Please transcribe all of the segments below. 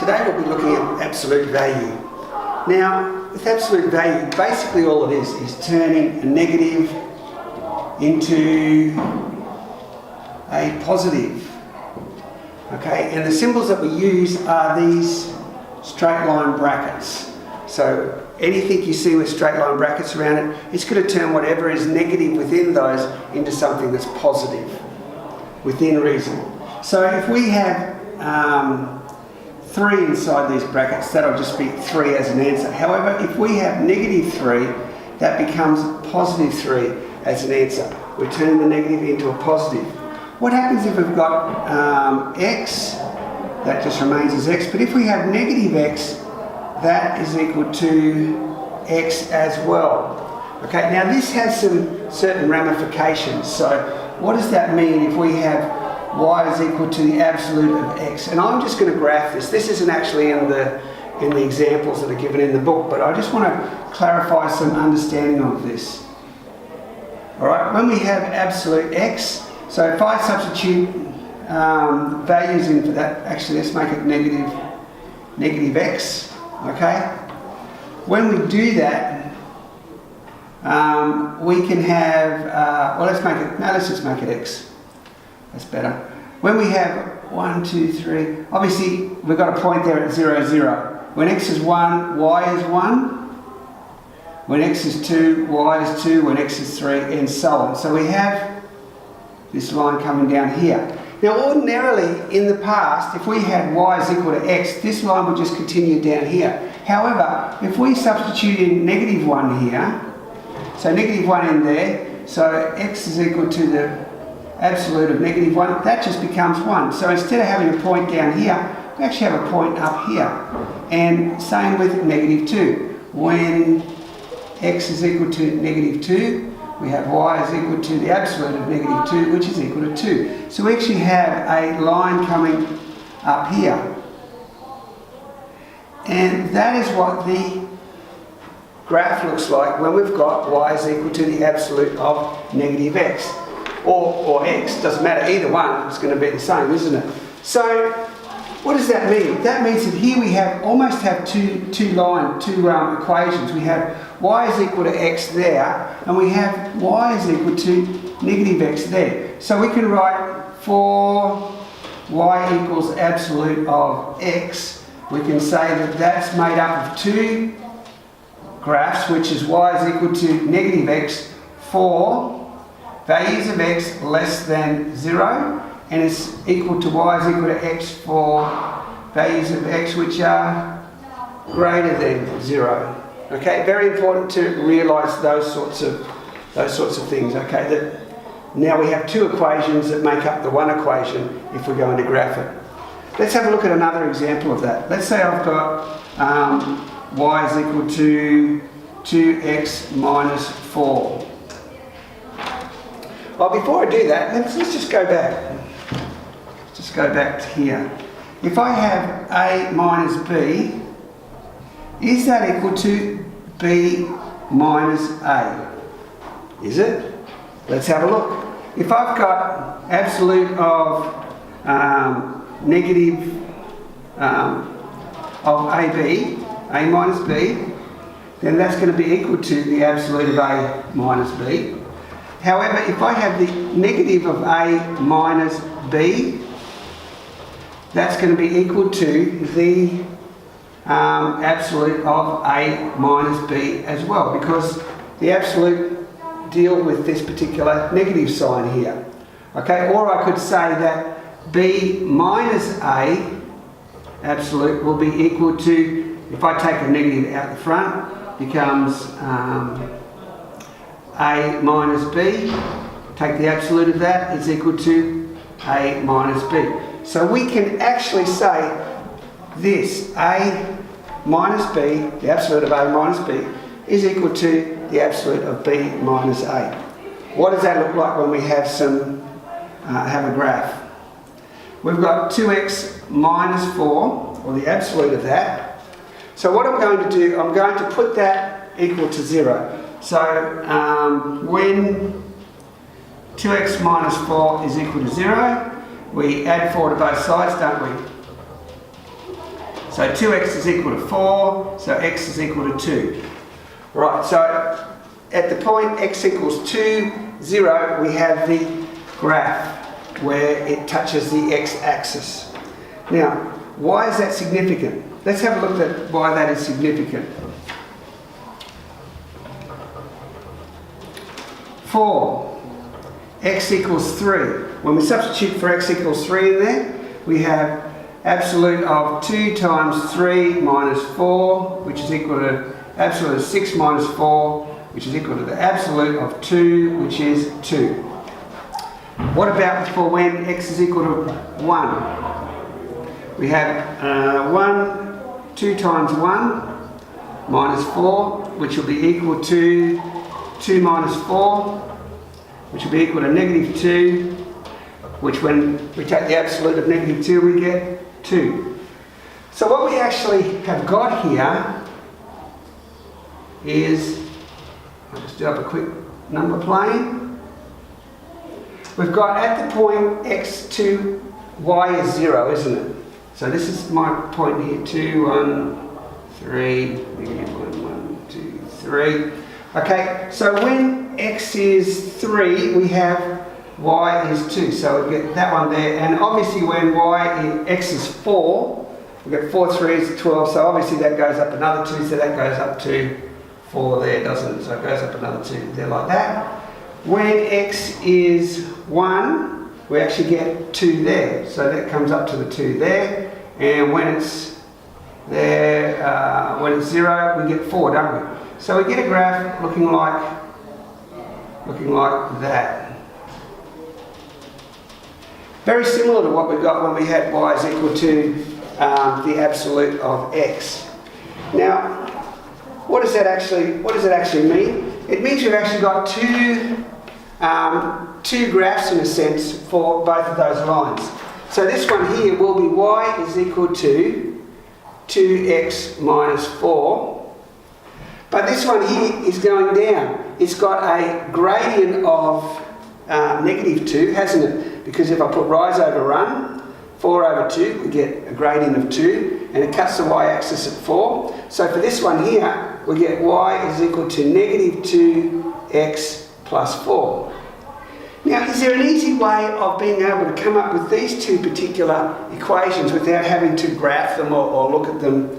today we'll be looking at absolute value. Now, with absolute value, basically all it is turning a negative into a positive. Okay, and the symbols that we use are these straight line brackets. So anything you see with straight line brackets around it, it's going to turn whatever is negative within those into something that's positive, within reason. So if we have 3 inside these brackets, that'll just be 3 as an answer. However, if we have negative 3, that becomes positive 3 as an answer. We're turning the negative into a positive. What happens if we've got x? That just remains as x. But if we have negative x, that is equal to x as well. Okay, now this has some certain ramifications. So what does that mean if we have y is equal to the absolute of x? And I'm just going to graph this. This isn't actually in the examples that are given in the book, but I just want to clarify some understanding of this. Alright, when we have absolute x, so if I substitute values in for that, actually let's make it negative x, okay? When we do that, we can have, let's just make it x. That's better. When we have 1, 2, 3, obviously we've got a point there at 0, 0. When x is 1, y is 1. When x is 2, y is 2. When x is 3, and so on. So we have this line coming down here. Now ordinarily in the past, if we had y is equal to x, this line would just continue down here. However, if we substitute in negative 1 here, so negative 1 in there, so x is equal to the absolute of negative 1, that just becomes 1. So instead of having a point down here, we actually have a point up here. And same with negative 2. When x is equal to negative 2, we have y is equal to the absolute of negative 2, which is equal to 2. So we actually have a line coming up here. And that is what the graph looks like when we've got y is equal to the absolute of negative x. Or x, doesn't matter, either one, it's going to be the same, isn't it? So, what does that mean? That means that here we almost have two equations. We have y is equal to x there, and we have y is equal to negative x there. So we can write for y equals absolute of x, we can say that that's made up of 2 graphs, which is y is equal to negative x for values of x less than 0, and it's equal to y is equal to x for values of x which are greater than 0. Okay, very important to realise those sorts of things. Okay, that now we have 2 equations that make up the one equation if we're going to graph it. Let's have a look at another example of that. Let's say I've got y is equal to 2x minus 4. Well, before I do that, let's just go back. Just go back to here. If I have a minus b, is that equal to b minus a? Is it? Let's have a look. If I've got absolute of negative of ab, a minus b, then that's going to be equal to the absolute of a minus b. However, if I have the negative of a minus b, that's going to be equal to the absolute of a minus b as well, because the absolute deal with this particular negative sign here. Okay, or I could say that b minus a absolute will be equal to, if I take a negative out the front, becomes a minus b, take the absolute of that, is equal to a minus b. So we can actually say this, a minus b, the absolute of a minus b, is equal to the absolute of b minus a. What does that look like when we have have a graph? We've got 2x minus 4, or the absolute of that. So what I'm going to do, I'm going to put that equal to 0. So when 2x minus 4 is equal to 0, we add 4 to both sides, don't we? So 2x is equal to 4, so x is equal to 2. Right, so at the point x equals 2, 0, we have the graph where it touches the x-axis. Now, why is that significant? Let's have a look at why that is significant. For x equals 3, when we substitute for x equals 3 in there, we have absolute of 2 times 3 minus 4, which is equal to absolute of 6 minus 4, which is equal to the absolute of 2, which is 2. What about for when x is equal to 1? We have 2 times 1 minus 4, which will be equal to 2 minus 4, which will be equal to negative 2, which when we take the absolute of negative 2, we get 2. So what we actually have got here is, I'll just do up a quick number plane. We've got at the point x2, y is 0, isn't it? So this is my point here, 2, 1, 3, negative 1, 1, 2, 3. Okay, so when x is 3, we have y is 2, so we get that one there. And obviously when x is 4, we get 4 3s, 12, so obviously that goes up another 2, so that goes up to 4 there, doesn't it? So it goes up another 2 there like that. When x is 1, we actually get 2 there, so that comes up to the 2 there. And when it's there, when it's 0, we get 4, don't we? So we get a graph looking like that. Very similar to what we got when we had y is equal to the absolute of x. Now, what does that actually mean? It means we've actually got two graphs in a sense for both of those lines. So this one here will be y is equal to 2x minus 4. But this one here is going down. It's got a gradient of negative 2, hasn't it? Because if I put rise over run, 4 over 2, we get a gradient of 2, and it cuts the y-axis at 4. So for this one here, we get y is equal to negative 2x plus 4. Now, is there an easy way of being able to come up with these two particular equations without having to graph them or look at them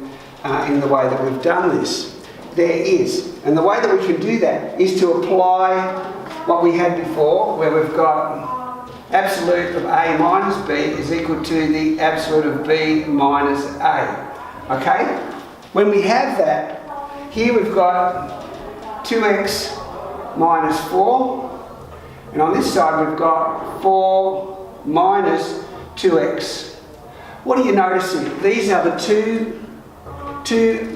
in the way that we've done this? There is. And the way that we can do that is to apply what we had before, where we've got absolute of a minus b is equal to the absolute of b minus a. Okay? When we have that, here we've got 2x minus 4. And on this side we've got 4 minus 2x. What are you noticing? These are the two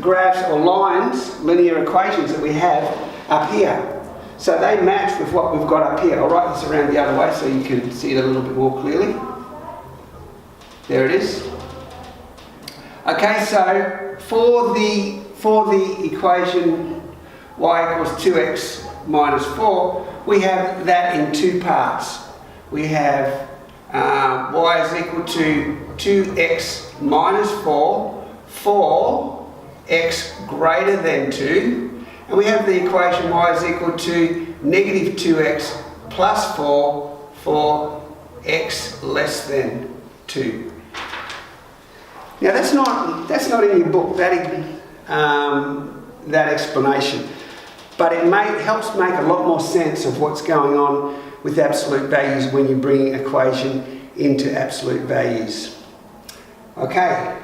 graphs or lines, linear equations that we have up here. So they match with what we've got up here. I'll write this around the other way so you can see it a little bit more clearly. There it is. Okay, so for the equation y equals 2x minus 4, we have that in two parts. We have y is equal to 2x minus 4 for x greater than 2. And we have the equation y is equal to negative 2x plus 4 for x less than 2. Now that's not in your book, that explanation. But it helps make a lot more sense of what's going on with absolute values when you bring equation into absolute values. Okay.